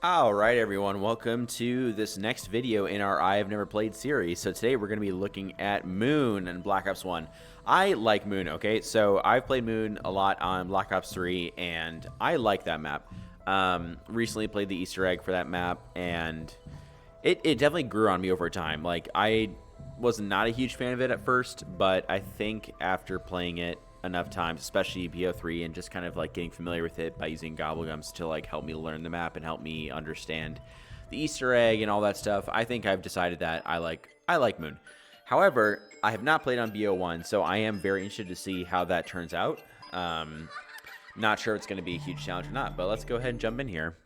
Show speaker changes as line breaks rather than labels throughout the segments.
Alright everyone, welcome to this next video in our I Have Never Played series. So today we're going to be looking at Moon and Black Ops 1. I like Moon, okay? So I've played Moon a lot on Black Ops 3 and I like that map. Recently played the Easter egg for that map and it definitely grew on me over time. Like, I was not a huge fan of it at first, but I think after playing it enough times, especially BO3, and just kind of like getting familiar with it by using gobblegums to like help me learn the map and help me understand the Easter egg and all that stuff, I think I've decided that I like Moon. However, I have not played on BO1, so I am very interested to see how that turns out. Not sure it's going to be a huge challenge or not, but let's go ahead and jump in here.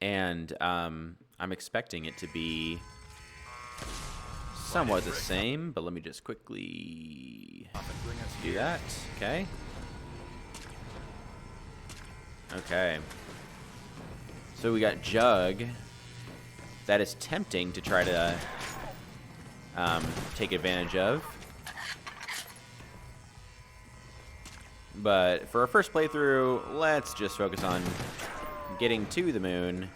And I'm expecting it to be somewhat the same, but let me just quickly do that. Okay. Okay. So we got Jug. That is tempting to try to take advantage of. But for our first playthrough, let's just focus on getting to the moon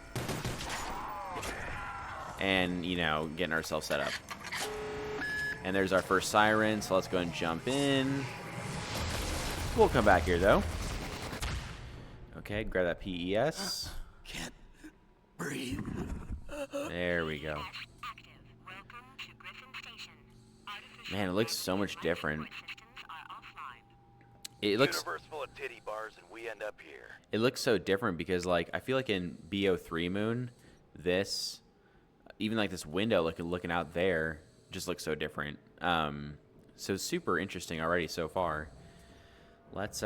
and, you know, getting ourselves set up. And there's our first siren, so let's go and jump in. We'll come back here, though. Okay, grab that PES.
Can't breathe.
There we go. Man, it looks so much different. It looks...
Universe full of titty bars and we end up here.
It looks so different because, like, I feel like in BO3 Moon, this, even like this window looking out there, just looks so different. So super interesting already so far. Let's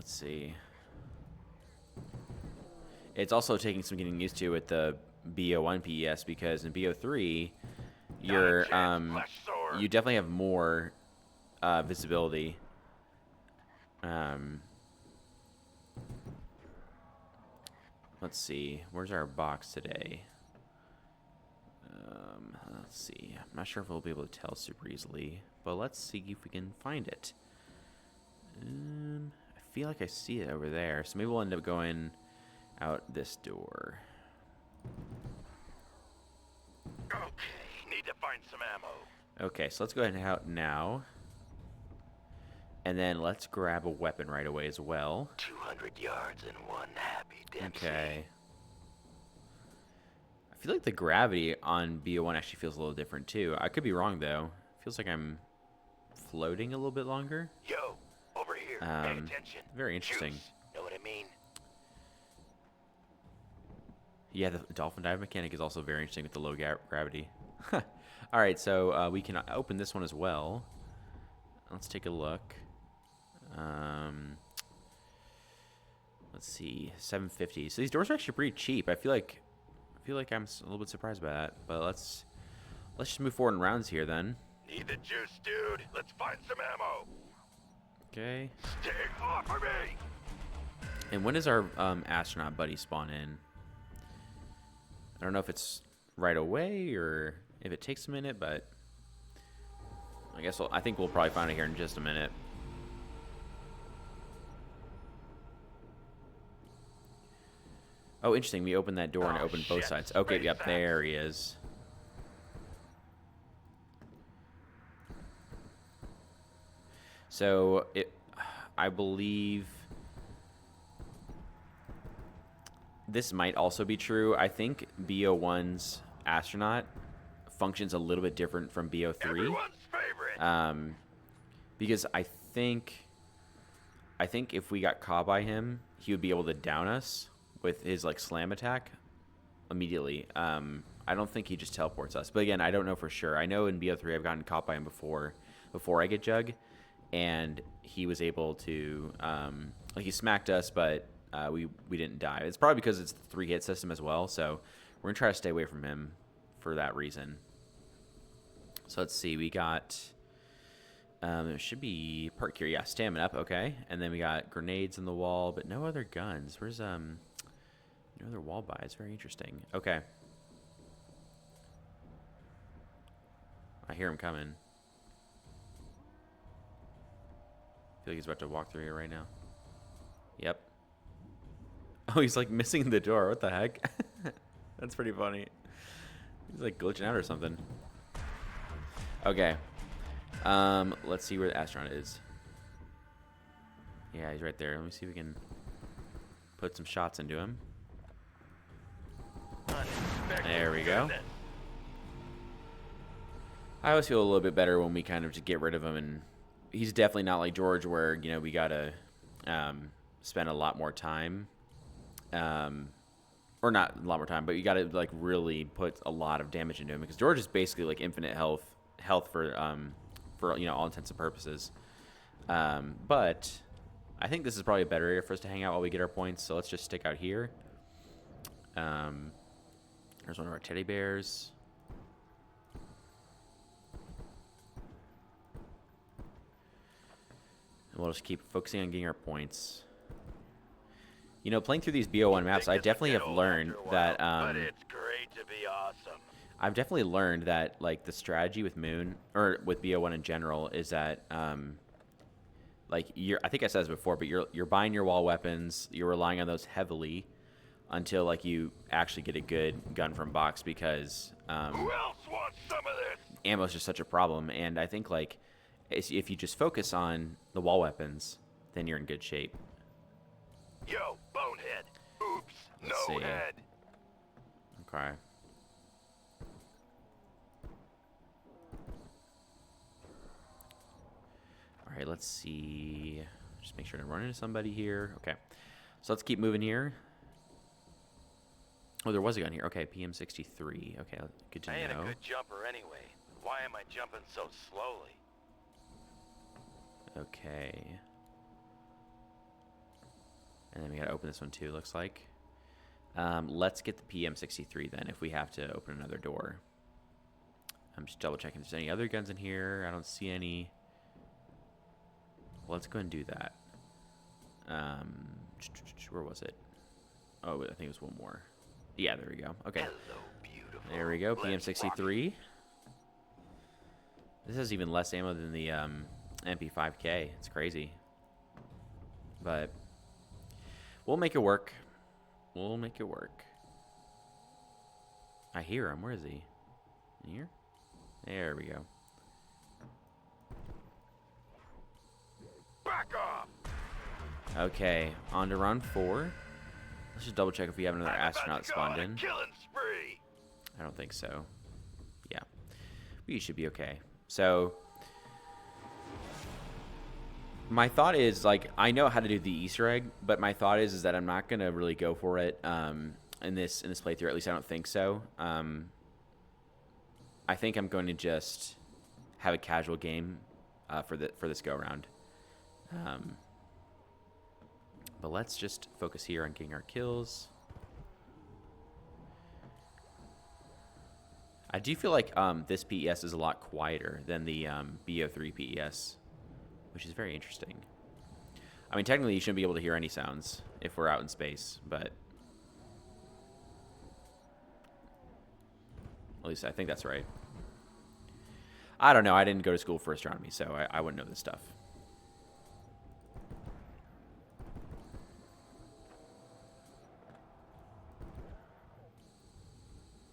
see. It's also taking some getting used to with the BO1 PES because in BO3 you're you definitely have more visibility. Let's see. Where's our box today? Let's see. I'm not sure if we'll be able to tell super easily, but let's see if we can find it. I feel like I see it over there, so maybe we'll end up going out this door.
Okay, need to find some ammo.
Okay, so let's go ahead and head out now. And then let's grab a weapon right away as well.
200 yards and one happy Dempsey.
Okay. I feel like the gravity on BO1 actually feels a little different too. I could be wrong though. Feels like I'm floating a little bit longer.
Yo, over here. Pay attention.
Very interesting.
Juice. Know what I mean?
Yeah, the dolphin dive mechanic is also very interesting with the low gravity. All right, so we can open this one as well. Let's take a look. Let's see, 750. So these doors are actually pretty cheap. I feel like I'm a little bit surprised by that. But let's just move forward in rounds here then.
Need the juice, dude. Let's find some ammo.
Okay.
Stay off of me.
And when does our astronaut buddy spawn in? I don't know if it's right away or if it takes a minute, but I guess I think we'll probably find it here in just a minute. Oh, interesting. We opened that door and it opened both sides. Okay, yep, there he is. So, I believe this might also be true. I think BO1's astronaut functions a little bit different from BO3.
Everyone's favorite.
Because I think if we got caught by him, he would be able to down us with his like slam attack immediately. I don't think he just teleports us. But again, I don't know for sure. I know in BO3 I've gotten caught by him before I get Jug, and he was able to like he smacked us, but we didn't die. It's probably because it's the 3-hit system as well. So we're gonna try to stay away from him for that reason. So let's see. We got there should be perk here. Yeah, stamina up. Okay, and then we got grenades in the wall, but no other guns. Where's no other wall buys. Very interesting. Okay. I hear him coming. I feel like he's about to walk through here right now. Yep. Oh, he's like missing the door. What the heck? That's pretty funny. He's like glitching out or something. Okay. Let's see where the astronaut is. Yeah, he's right there. Let me see if we can put some shots into him. There we go. I always feel a little bit better when we kind of just get rid of him, and he's definitely not like George where, you know, we gotta spend a lot more time. Or not a lot more time, but you gotta like really put a lot of damage into him because George is basically like infinite health for you know, all intents and purposes. But I think this is probably a better area for us to hang out while we get our points. So let's just stick out here. There's one of our teddy bears. And we'll just keep focusing on getting our points. You know, playing through these BO1 maps, I definitely have learned that
but it's great to be awesome.
I've definitely learned that like the strategy with Moon or with BO1 in general is that like I think I said this before, but you're buying your wall weapons, you're relying on those heavily until like you actually get a good gun from box because
Who else wants some of this?
ammo is just such a problem. And I think like if you just focus on the wall weapons, then you're in good shape.
Yo, bonehead. Oops,
Let's
no
see.
head.
Okay. All right, let's see. Just make sure to run into somebody here. Okay. So let's keep moving here. Oh, there was a gun here. Okay, PM63. Okay, good to
I ain't
know.
a good jumper anyway. Why am I jumping so slowly?
Okay. And then we gotta open this one too, looks like. Let's get the PM63 then, if we have to open another door. I'm just double checking if there's any other guns in here. I don't see any. Well, let's go and do that. Where was it? Oh, I think it was one more. Yeah, there we go. Okay.
Hello, beautiful.
There we go,
Let's rock.
PM63. This has even less ammo than the MP5K. It's crazy. But we'll make it work. We'll make it work. I hear him. Where is he? In here? There we go.
Back off.
Okay, on to round 4. Let's just double check if we have another
I'm about
astronaut
to go on
spawned
a
in.
killing spree.
I don't think so. Yeah. We should be okay. So my thought is, like, I know how to do the Easter egg, but my thought is that I'm not gonna really go for it in this playthrough. At least I don't think so. I think I'm going to just have a casual game for this go around. But let's just focus here on getting our kills. I do feel like this PES is a lot quieter than the BO3 PES, which is very interesting. I mean, technically you shouldn't be able to hear any sounds if we're out in space, but at least I think that's right. I don't know. I didn't go to school for astronomy, so I wouldn't know this stuff.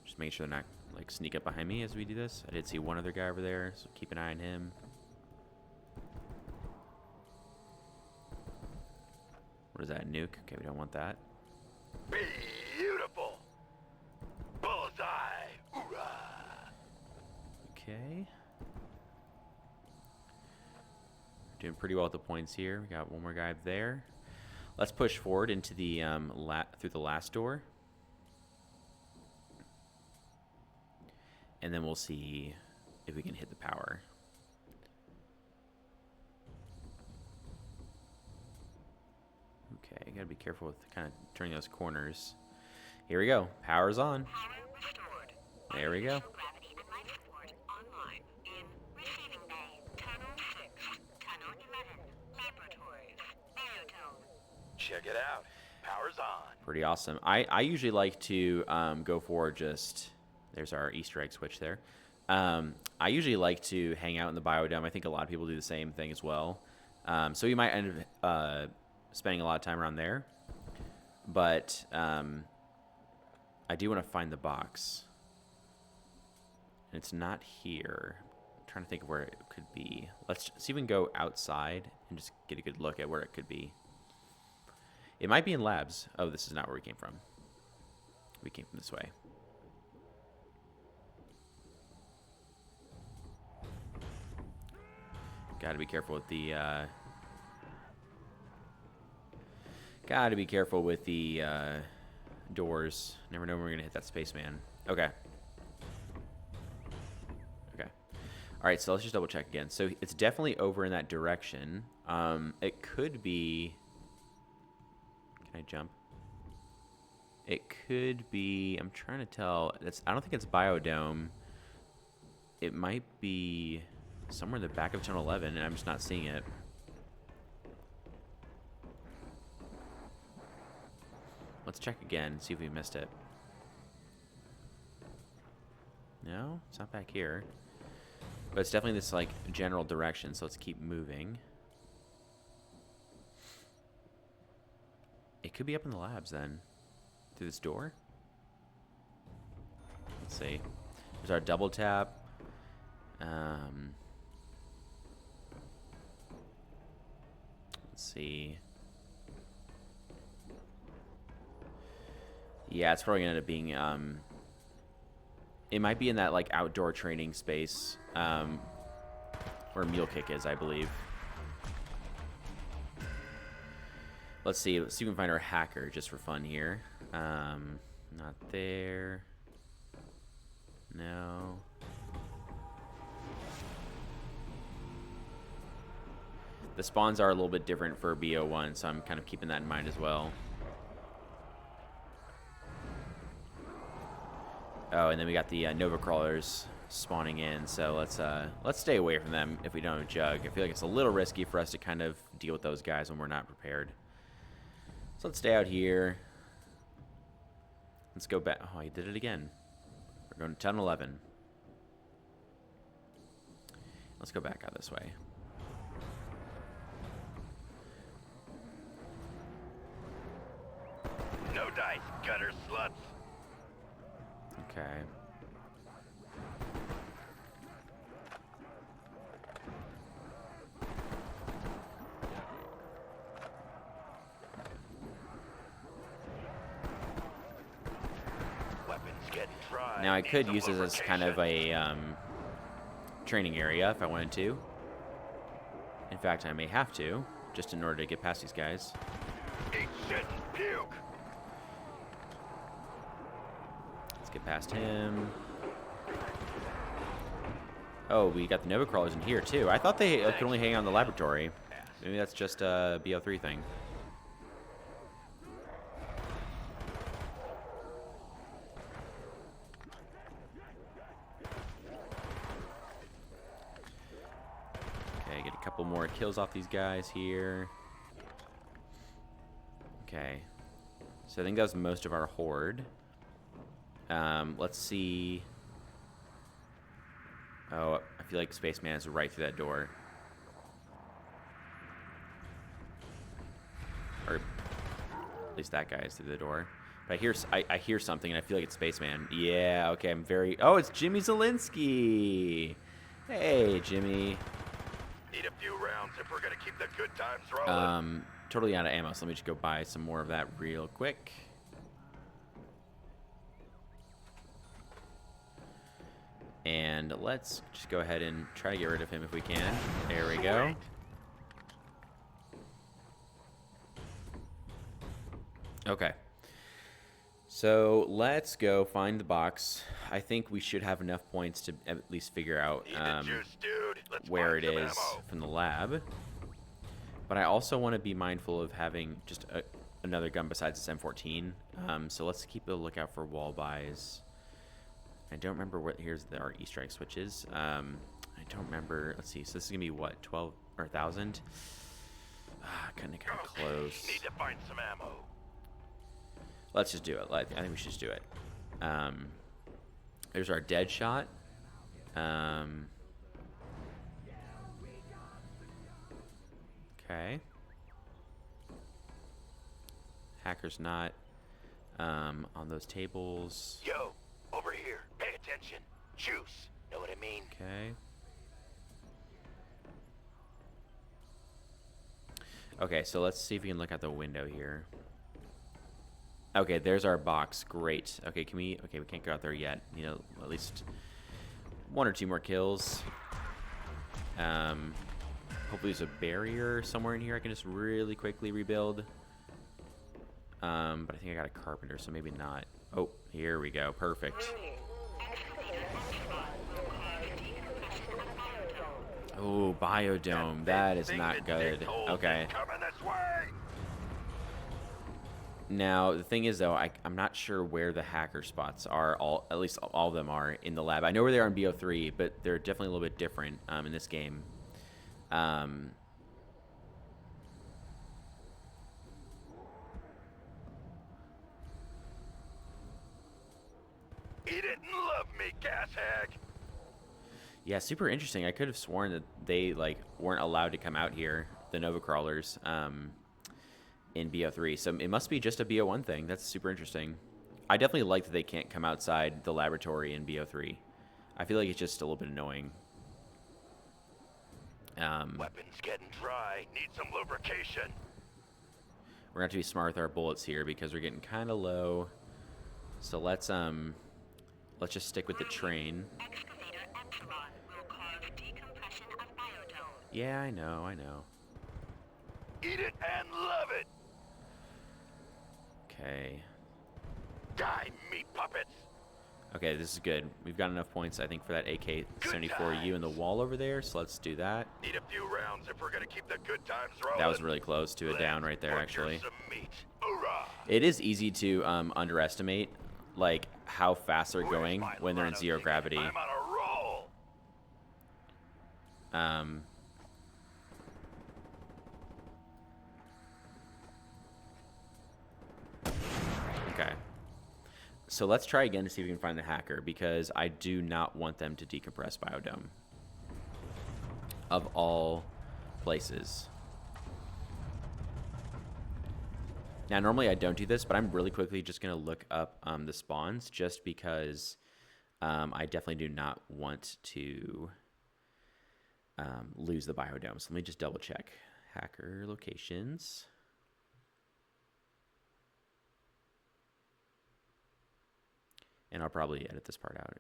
Just make sure they're not like sneak up behind me as we do this. I did see one other guy over there, so keep an eye on him. What is that, nuke? Okay, we don't want that.
Beautiful. Bullseye. Hoorah.
Okay. Doing pretty well at the points here. We got one more guy up there. Let's push forward into the through the last door. And then we'll see if we can hit the power. Okay, gotta be careful with kind of turning those corners. Here we go. Power's on. There we go.
Check it out. Power's on.
Pretty awesome. I usually like to go for just... There's our Easter egg switch there. I usually like to hang out in the biodome. I think a lot of people do the same thing as well. So you might end up spending a lot of time around there. But I do want to find the box. And it's not here. I'm trying to think of where it could be. Let's see if we can go outside and just get a good look at where it could be. It might be in labs. Oh, this is not where we came from. We came from this way. Gotta be careful with the doors. Never know when we're gonna hit that spaceman. Okay. Okay. All right, so let's just double check again. So it's definitely over in that direction. It could be. Can I jump? It could be. I'm trying to tell. I don't think it's Biodome. It might be somewhere in the back of Tunnel 11, and I'm just not seeing it. Let's check again, see if we missed it. No, it's not back here. But it's definitely this, like, general direction, so let's keep moving. It could be up in the labs, then. Through this door? Let's see. There's our double tap. Let's see. Yeah, it's probably gonna end up being it might be in that like outdoor training space where Mule Kick is, I believe. Let's see if we can find our hacker just for fun here. Not there. No. The spawns are a little bit different for BO1, so I'm kind of keeping that in mind as well. Oh, and then we got the Nova Crawlers spawning in, so let's stay away from them if we don't have a jug. I feel like it's a little risky for us to kind of deal with those guys when we're not prepared. So let's stay out here. Let's go back. Oh, I did it again. We're going to Tunnel 11. Let's go back out this way.
No dice, gutter sluts.
Okay.
Weapons getting tried.
Now I could use this as kind of a training area if I wanted to. In fact, I may have to, just in order to get past these guys.
Eat shit and puke.
Let's get past him. Oh, we got the Nova Crawlers in here too. I thought they could only hang on the laboratory. Maybe that's just a BO3 thing. Okay, get a couple more kills off these guys here. Okay. So I think that was most of our horde. Let's see. Oh, I feel like Spaceman is right through that door. Or at least that guy is through the door. But I hear something and I feel like it's Spaceman. Yeah, okay, I'm very... Oh, it's Jimmy Zielinski! Hey, Jimmy.
Need a few rounds if we're gonna keep the good times rolling.
Totally out of ammo, so let me just go buy some more of that real quick. And let's just go ahead and try to get rid of him if we can. There we go. Okay. So let's go find the box. I think we should have enough points to at least figure out where it is from the lab. But I also want to be mindful of having just another gun besides this M14. So let's keep a lookout for wall buys. I don't remember what. Here's our Easter egg switches. I don't remember. Let's see. So this is gonna be what, 12 or 1,000? Kind of close.
Need to find some ammo.
Let's just do it. I think we should just do it. There's our dead shot. Okay. Hacker's not on those tables.
Yo, over here. Pay attention. Juice. Know what I mean?
Okay. Okay, so let's see if we can look out the window here. Okay, there's our box. Great. Okay, can we... Okay, we can't go out there yet. You know, at least 1 or 2 more kills. Hopefully there's a barrier somewhere in here I can just really quickly rebuild. But I think I got a carpenter, so maybe not. Oh, here we go. Perfect. Oh, biodome. That is not good. Okay. Now, the thing is, though, I'm not sure where the hacker spots are. At least all of them are in the lab. I know where they are in BO3, but they're definitely a little bit different in this game.
He didn't love me, gas hag.
Yeah, super interesting. I could have sworn that they weren't allowed to come out here, the Nova Crawlers, in BO3. So it must be just a BO1 thing. That's super interesting. I definitely like that they can't come outside the laboratory in BO3. I feel like it's just a little bit annoying.
Weapons getting dry. Need some lubrication.
We're gonna have to be smart with our bullets here because we're getting kind of low. So let's just stick with the train. Yeah, I know.
Eat it and love it.
Okay.
Die, meat puppets.
Okay, this is good. We've got enough points, I think, for that AK-74U in the wall over there, so let's do that.
Need a few rounds if we're gonna keep the good times rolling.
That was really close to a down right there, actually.
Some meat. Hoorah!
It is easy to underestimate, like, how fast they're going when they're in zero gravity.
I'm on a roll.
Okay. So let's try again to see if we can find the hacker, because I do not want them to decompress Biodome. Of all places. Now, normally I don't do this, but I'm really quickly just going to look up the spawns, just because I definitely do not want to lose the Biodome. So let me just double check. Hacker locations. And I'll probably edit this part out.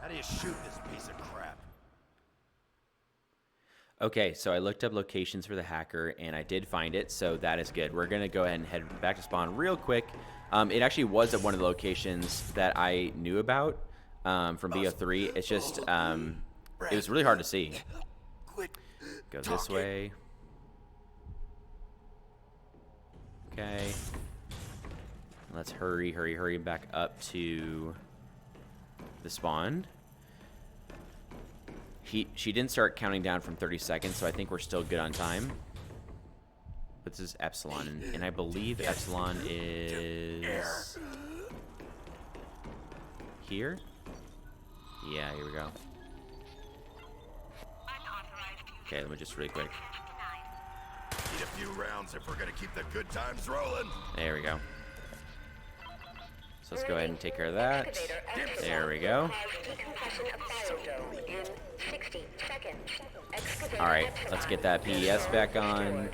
How do you shoot this piece of crap?
Okay, so I looked up locations for the hacker, and I did find it, so that is good. We're going to go ahead and head back to spawn real quick. It actually was at one of the locations that I knew about from BO3. It's just, it was really hard to see. Go this way. Okay. Let's hurry back up to the spawn. She didn't start counting down from 30 seconds, so I think we're still good on time. But this is Epsilon, and I believe Epsilon is here? Yeah, here we go. Okay, let me just really quick.
Need a few rounds if we're gonna keep the good times rolling.
There we go. So let's go ahead and take care of that. There we go. Alright, let's get that PES back on.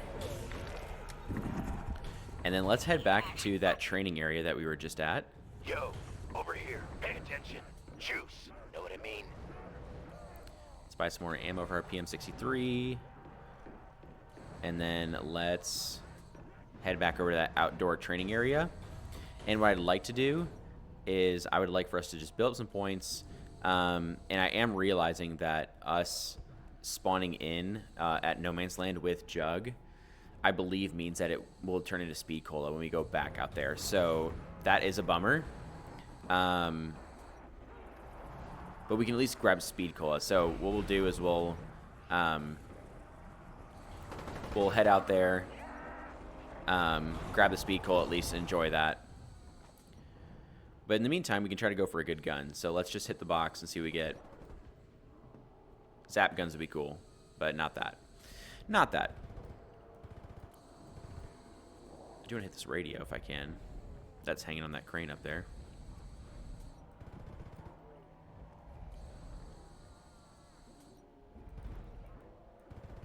And then let's head back to that training area that we were just at.
Yo, over here. Pay attention. Juice. Know what I mean?
Let's buy some more ammo for our PM63. And then let's head back over to that outdoor training area. And what I'd like to do is I would like for us to just build up some points. And I am realizing that us spawning in at No Man's Land with Jug, I believe means that it will turn into Speed Cola when we go back out there. So that is a bummer. But we can at least grab Speed Cola. So what we'll do is we'll head out there, grab the Speed Cola at least, enjoy that. But in the meantime, we can try to go for a good gun. So let's just hit the box and see what we get. Zap guns would be cool, but not that. Not that. I do want to hit this radio if I can. That's hanging on that crane up there.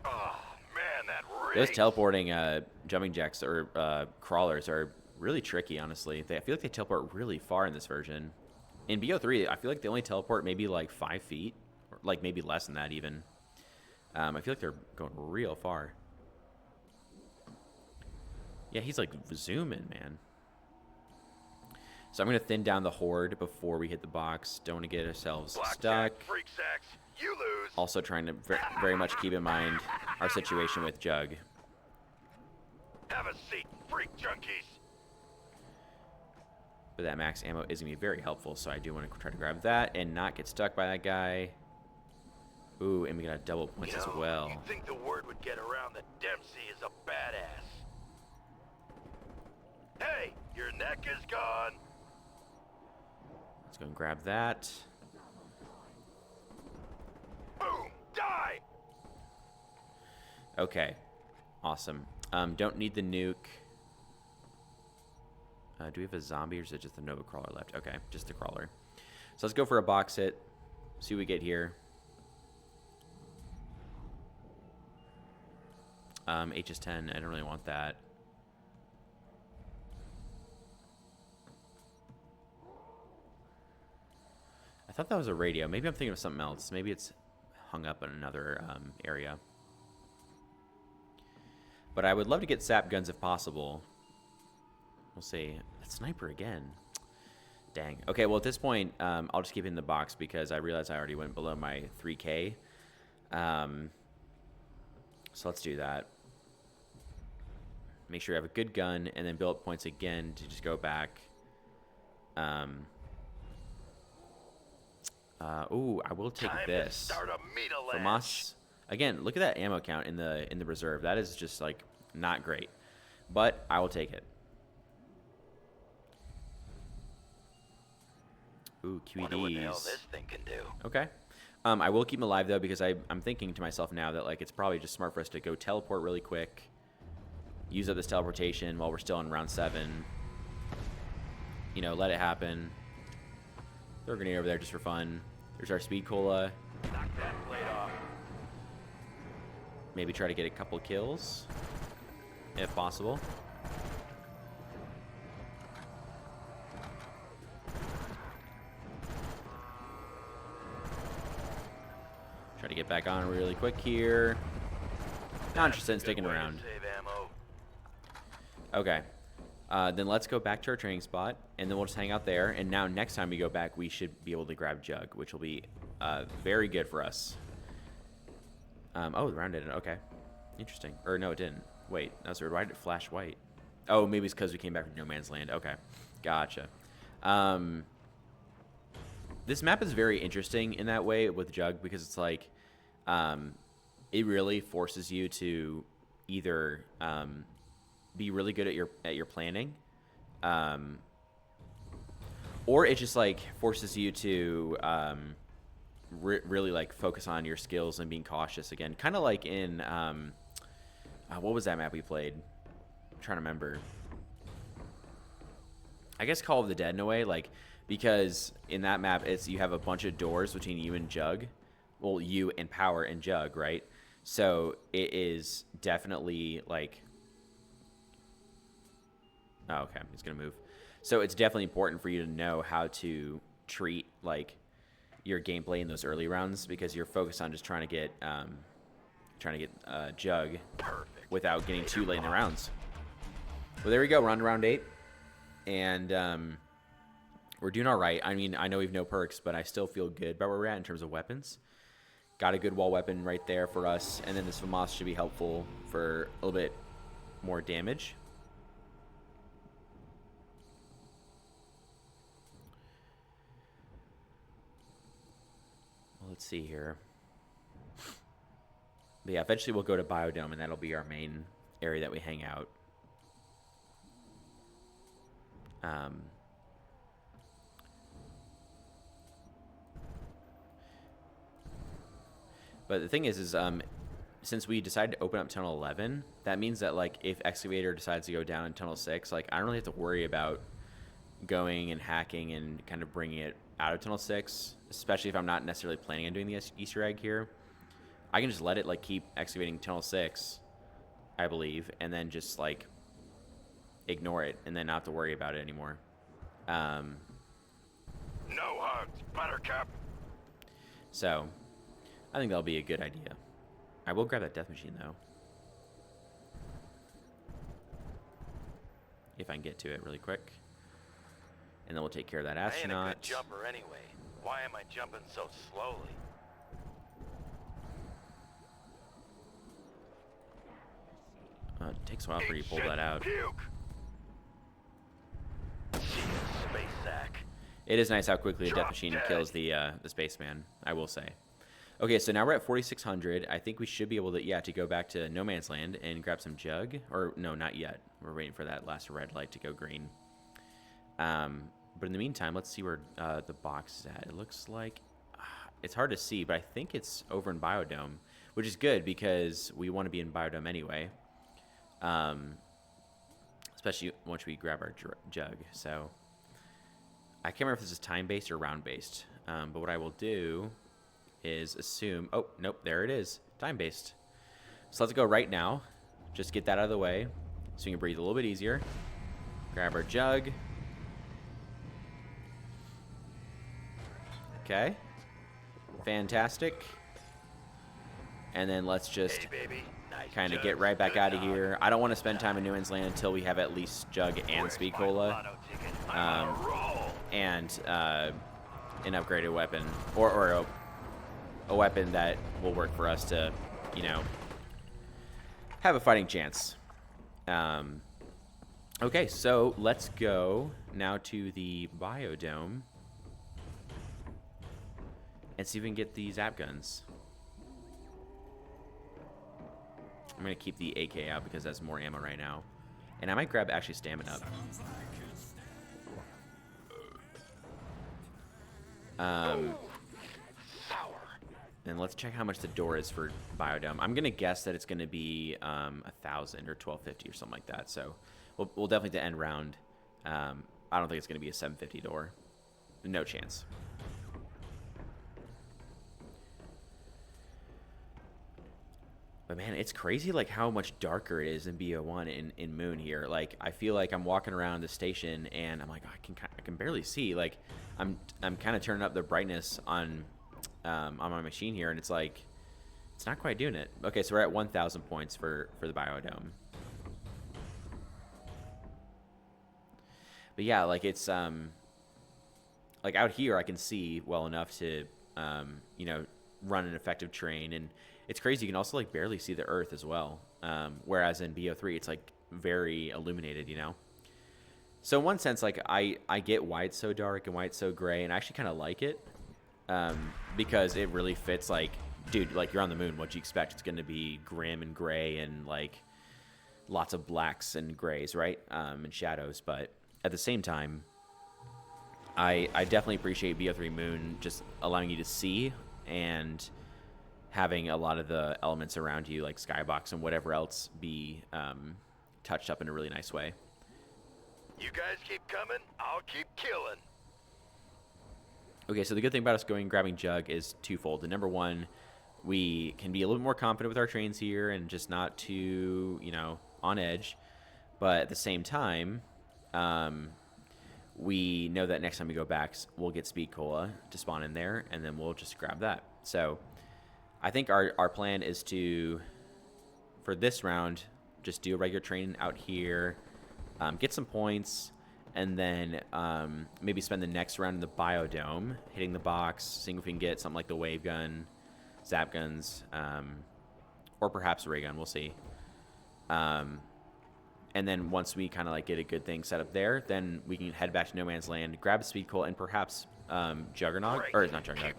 Oh, man, that
Those
reeks.
teleporting jumping jacks or crawlers are really tricky, honestly. I feel like they teleport really far in this version. In BO3, I feel like they only teleport maybe like 5 feet, or like maybe less than that even. I feel like they're going real far. Yeah, he's like zooming, man. So I'm going to thin down the horde before we hit the box. Don't want to get ourselves
Blackjack,
stuck.
freak sacks, you lose.
Also trying to very much keep in mind our situation with Jug.
Have a seat, freak junkies.
But that max ammo is going to be very helpful, so I do want to try to grab that and not get stuck by that guy. Ooh, and we got double points as well.
You'd think the word would get around that Dempsey is a badass. Hey, your neck is gone.
Let's go and grab that.
Boom, die.
Okay, awesome. Don't need the nuke. Do we have a zombie or is it just the Nova Crawler left? Okay, just the crawler. So let's go for a box hit. See what we get here. HS10, I don't really want that. I thought that was a radio. Maybe I'm thinking of something else. Maybe it's hung up in another area. But I would love to get sap guns if possible. We'll see. That sniper again. Dang. Okay, well, at this point, I'll just keep it in the box because I realize I already went below my 3K. So let's do that. Make sure you have a good gun, and then build up points again to just go back. Ooh, I will take
Time
this.
to start a meat
From us. Again, look at that ammo count in the reserve. That is just like not great. But I will take it. Ooh,
Wonder what the hell
QEDs.
this thing can do.
Okay. I will keep them alive though because I'm thinking to myself now that like it's probably just smart for us to go teleport really quick. Use up this teleportation while we're still in round 7. You know, let it happen. Throw a grenade over there just for fun. There's our speed cola.
Knock that blade off.
Maybe try to get a couple kills, if possible. Try to get back on really quick here. Not interested in sticking
Good way to
around.
save ammo.
Okay. Then let's go back to our training spot, and then we'll just hang out there. And now next time we go back, we should be able to grab Jug, which will be very good for us. Oh, the round didn't. Okay. Interesting. Or no, it didn't. Wait, that's weird. Why did it flash white? Oh, maybe it's because we came back from No Man's Land. Okay. Gotcha. This map is very interesting in that way with Jug because it's like it really forces you to either be really good at your planning, or it just like forces you to really like focus on your skills and being cautious again. Kind of like in what was that map we played? I'm trying to remember. I guess Call of the Dead in a way, like because in that map it's you have a bunch of doors between you and Jug. Well, you and Power and Jug, right? So it is definitely like. Oh, okay, he's gonna move. So it's definitely important for you to know how to treat like your gameplay in those early rounds because you're focused on just trying trying to get Jug
Perfect.
without getting too late in the rounds. Well, there we go. We're on to round 8. And we're doing all right. I mean, I know we've no perks, but I still feel good about where we're at in terms of weapons. Got a good wall weapon right there for us. And then this FAMAS should be helpful for a little bit more damage. Well, let's see here. But yeah, eventually we'll go to Biodome, and that'll be our main area that we hang out. But the thing is since we decided to open up Tunnel 11, that means that, like, if Excavator decides to go down in Tunnel 6, like, I don't really have to worry about going and hacking and kind of bringing it out of Tunnel 6, especially if I'm not necessarily planning on doing the Easter egg here. I can just let it, like, keep excavating Tunnel 6, I believe, and then just, like, ignore it and then not have to worry about it anymore.
No hugs, Buttercup.
So, I think that'll be a good idea. I will grab that death machine, though. If I can get to it really quick. And then we'll take care of that astronaut.
I ain't a good jumper anyway. Why am I jumping so slowly?
It takes a while for you to pull that out.
Puke. Space sack.
It is nice how quickly the death machine kills the spaceman, I will say. Okay, so now we're at 4,600. I think we should be able to, to go back to No Man's Land and grab some Jug. Or, no, not yet. We're waiting for that last red light to go green. But in the meantime, let's see where the box is at. It looks like, it's hard to see, but I think it's over in Biodome, which is good because we want to be in Biodome anyway. Especially once we grab our Jug. So, I can't remember if this is time-based or round-based. But what I will do is assume... Oh, nope, there it is. Time-based. So let's go right now. Just get that out of the way so we can breathe a little bit easier. Grab our Jug. Okay. Fantastic. And then let's just kind of get right back out of here. I don't want to spend time in No Man's Land until we have at least Jug and Speed Cola. And an upgraded weapon. Or a weapon that will work for us to, have a fighting chance. Okay, so let's go now to the Biodome and see if we can get these zap guns. I'm going to keep the AK out because that's more ammo right now. And I might grab actually stamina up. And let's check how much the door is for Biodome. I'm going to guess that it's going to be 1,000 or 1,250 or something like that. So we'll definitely end round. I don't think it's going to be a 750 door. No chance. But man, it's crazy like how much darker it is in BO1 in Moon here. Like I feel like I'm walking around the station and I'm like, oh, I can barely see. Like I'm kind of turning up the brightness on my machine here, and it's like it's not quite doing it. Okay, so we're at 1,000 points for the Biodome. But yeah, like it's like out here I can see well enough to run an effective train, and it's crazy. You can also like barely see the Earth as well. Whereas in BO3 it's like very illuminated, So in one sense, like I get why it's so dark and why it's so gray, and I actually kind of like it because it really fits. Like, dude, like you're on the moon. What do you expect? It's going to be grim and gray and like lots of blacks and grays, right? And shadows. But at the same time, I definitely appreciate BO3 Moon just allowing you to see and having a lot of the elements around you, like skybox and whatever else, be touched up in a really nice way.
You guys keep coming, I'll keep killing.
Okay, so the good thing about us going and grabbing Jug is twofold. The number one, we can be a little bit more confident with our trains here and just not too, on edge. But at the same time, we know that next time we go back, we'll get Speed Cola to spawn in there, and then we'll just grab that. So I think our plan is to for this round, just do a regular train out here, get some points, and then maybe spend the next round in the biodome, hitting the box, seeing if we can get something like the wave gun, zap guns, or perhaps a ray gun. We'll see. And then once we kind of like get a good thing set up there, then we can head back to No Man's Land, grab a speed coal, and perhaps Juggernaut, or not Juggernaut,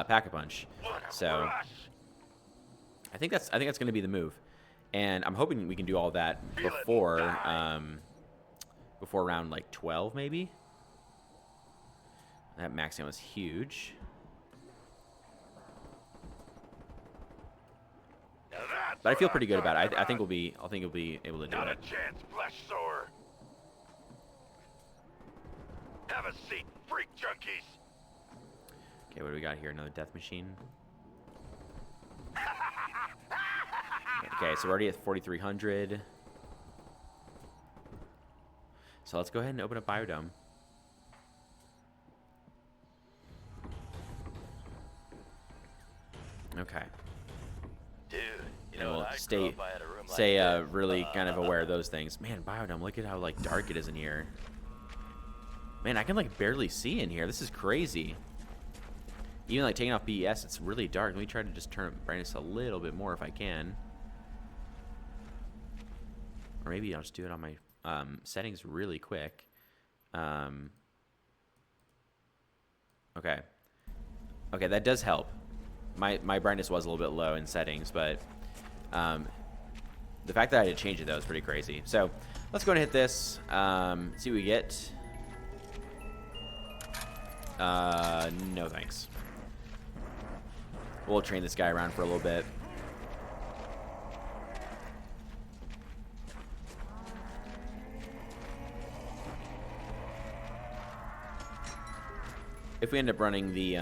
Pack-a-Punch. So I think that's going to be the move, and I'm hoping we can do all that before round like 12 maybe. That max ammo was huge. But I feel pretty good about it. I think we'll be able to do it.
Not a chance, flesh sore. Have a seat, freak junkies.
Okay, what do we got here? Another death machine. Okay, so we're already at 4,300. So let's go ahead and open up Biodome. Okay.
Dude, you
And
know,
we'll
I
stay
grew up, I had a room like this.
really kind of aware of those things. Man, Biodome, look at how like dark it is in here. Man, I can like barely see in here. This is crazy. Even like taking off BES, it's really dark. Let me try to just turn brightness a little bit more if I can. Or maybe I'll just do it on my settings really quick. Okay. Okay, that does help. My brightness was a little bit low in settings, but the fact that I had to change it, though, is pretty crazy. So let's go and hit this, see what we get. No thanks. We'll train this guy around for a little bit. If we end up running the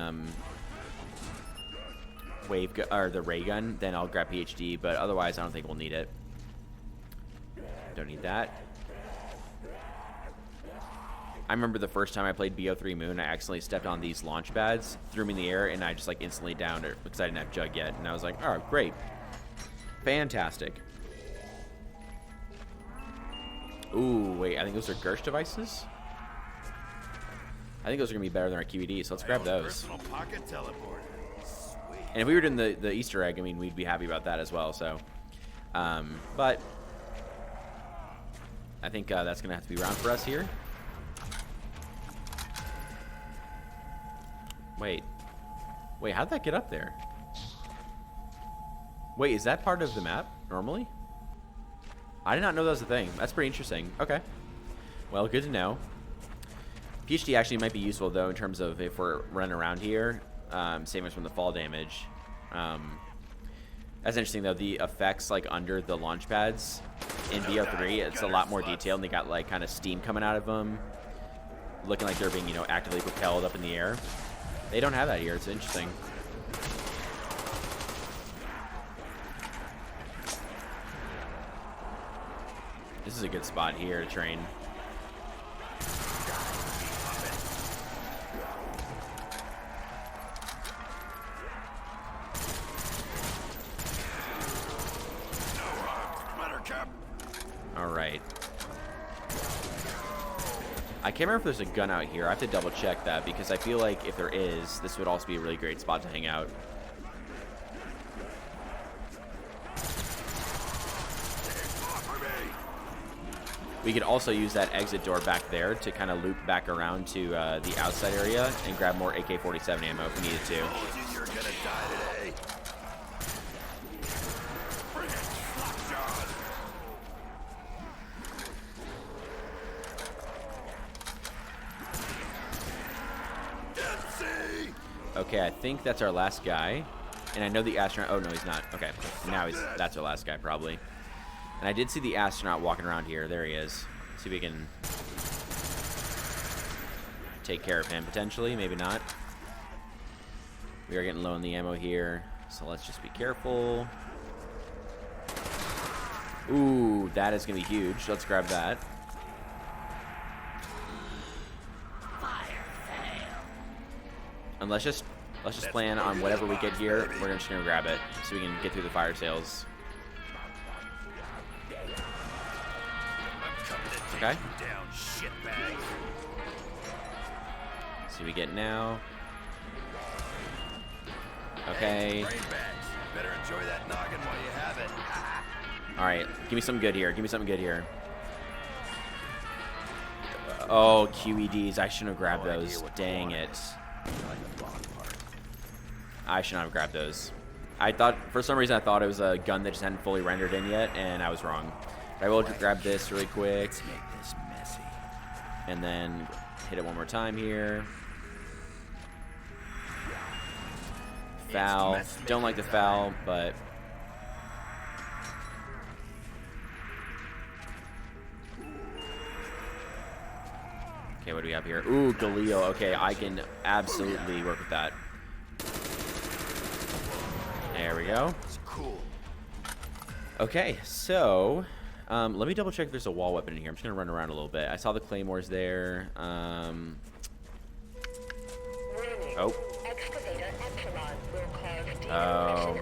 the ray gun, then I'll grab PhD, but otherwise I don't think we'll need it. Don't need that. I remember the first time I played BO3 Moon, I accidentally stepped on these launch pads, threw them in the air, and I just like instantly downed it because I didn't have Jug yet. And I was like, oh, great. Fantastic. Ooh, wait, I think those are Gersh devices? I think those are going to be better than our QED, so let's grab those.
Personal pocket teleporter. Sweet.
And if we were doing the Easter egg, I mean, we'd be happy about that as well, so. But I think that's going to have to be around for us here. Wait, how'd that get up there? Wait, is that part of the map, normally? I did not know that was a thing. That's pretty interesting. Okay. Well, good to know. PhD actually might be useful, though, in terms of if we're running around here, saving us from the fall damage. That's interesting, though. The effects, like, under the launch pads in BO3, it's a lot more detailed, and they got, like, kind of steam coming out of them, looking like they're being, you know, actively propelled up in the air. They don't have that here. It's interesting. This is a good spot here to train. All right. I can't remember if there's a gun out here. I have to double check that because I feel like if there is, this would also be a really great spot to hang out. We could also use that exit door back there to kind of loop back around to the outside area and grab more AK-47 ammo if we needed to.
You're gonna die today. Bring it, Lockjaw. Dempsey.
Okay, I think that's our last guy. And I know the astronaut... Oh, no, he's not. Okay, now that's our last guy, probably. And I did see the astronaut walking around here. There he is. See if we can take care of him, potentially. Maybe not. We are getting low on the ammo here, so let's just be careful. Ooh, that is going to be huge. Let's grab that. And let's just plan on whatever we get here. We're just going to grab it so we can get through the fire sales. Okay.
You down, shitbags.
See what we get now. Okay.
Brain bags. Better enjoy that noggin while you have it.
All right. Give me something good here. Give me something good here. Oh, QEDs. I shouldn't have grabbed those. Dang it. I should not have grabbed those. I thought, for some reason, I thought it was a gun that just hadn't fully rendered in yet, and I was wrong. I will grab this really quick.
Let's make this messy.
And then hit it one more time here. Foul. Don't like the foul, but... Okay, what do we have here? Ooh, Galil. Okay, I can absolutely work with that. There we go.
It's cool.
Okay, so let me double check if there's a wall weapon in here. I'm just gonna run around a little bit. I saw the claymores there. Oh. Oh.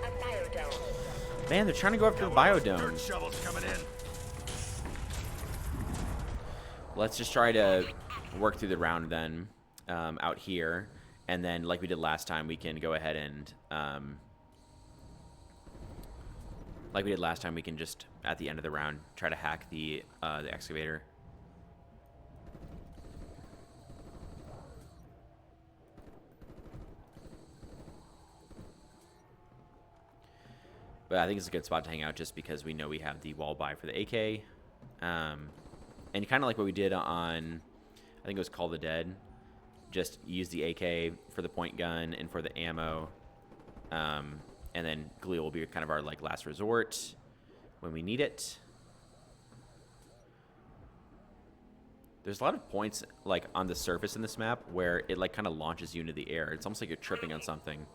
Man, they're trying to go after the biodome.
Dirt shovels coming in.
Let's just try to work through the round then, out here, and then like we did last time, we can go ahead and like we did last time, we can just at the end of the round try to hack the excavator. But I think it's a good spot to hang out just because we know we have the wall buy for the AK. And kind of like what we did on, I think it was Call of the Dead. Just use the AK for the point gun and for the ammo. And then Galil will be kind of our like last resort when we need it. There's a lot of points like on the surface in this map where it like kind of launches you into the air. It's almost like you're tripping on something.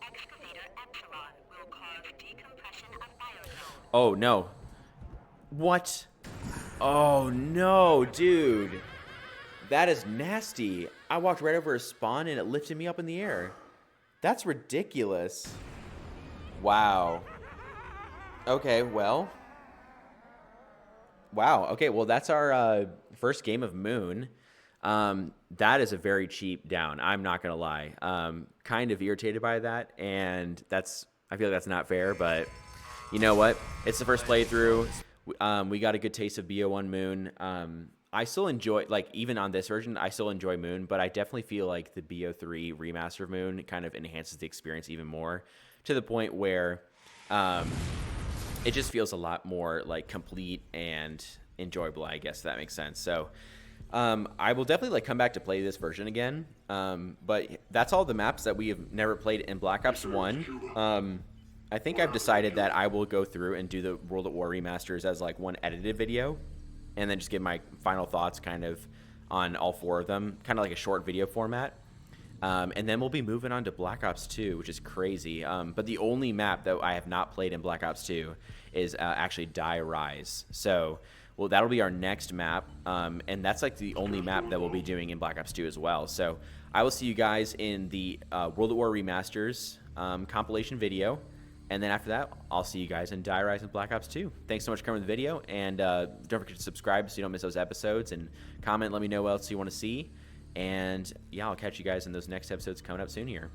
Oh, no. What? Oh, no, dude. That is nasty. I walked right over a spawn and it lifted me up in the air. That's ridiculous. Wow. Okay, well. Wow. Okay, well, that's our first game of Moon. That is a very cheap down. I'm not going to lie. Kind of irritated by that, and I feel like that's not fair, but... You know what? It's the first playthrough. We got a good taste of BO1 Moon. I still enjoy, like, even on this version, I still enjoy Moon, but I definitely feel like the BO3 remaster of Moon kind of enhances the experience even more to the point where it just feels a lot more, like, complete and enjoyable, I guess, if that makes sense. So I will definitely, like, come back to play this version again. But that's all the maps that we have never played in Black Ops 1. I think I've decided that I will go through and do the World at War remasters as like one edited video and then just give my final thoughts kind of on all 4 of them, kind of like a short video format. And then we'll be moving on to Black Ops 2, which is crazy. But the only map that I have not played in Black Ops 2 is actually Die Rise. So, well, that'll be our next map. And that's like the only map that we'll be doing in Black Ops 2 as well. So I will see you guys in the World at War remasters compilation video. And then after that, I'll see you guys in Die Rise and Black Ops 2. Thanks so much for coming to the video, and don't forget to subscribe so you don't miss those episodes, and comment, let me know what else you want to see. And yeah, I'll catch you guys in those next episodes coming up soon here.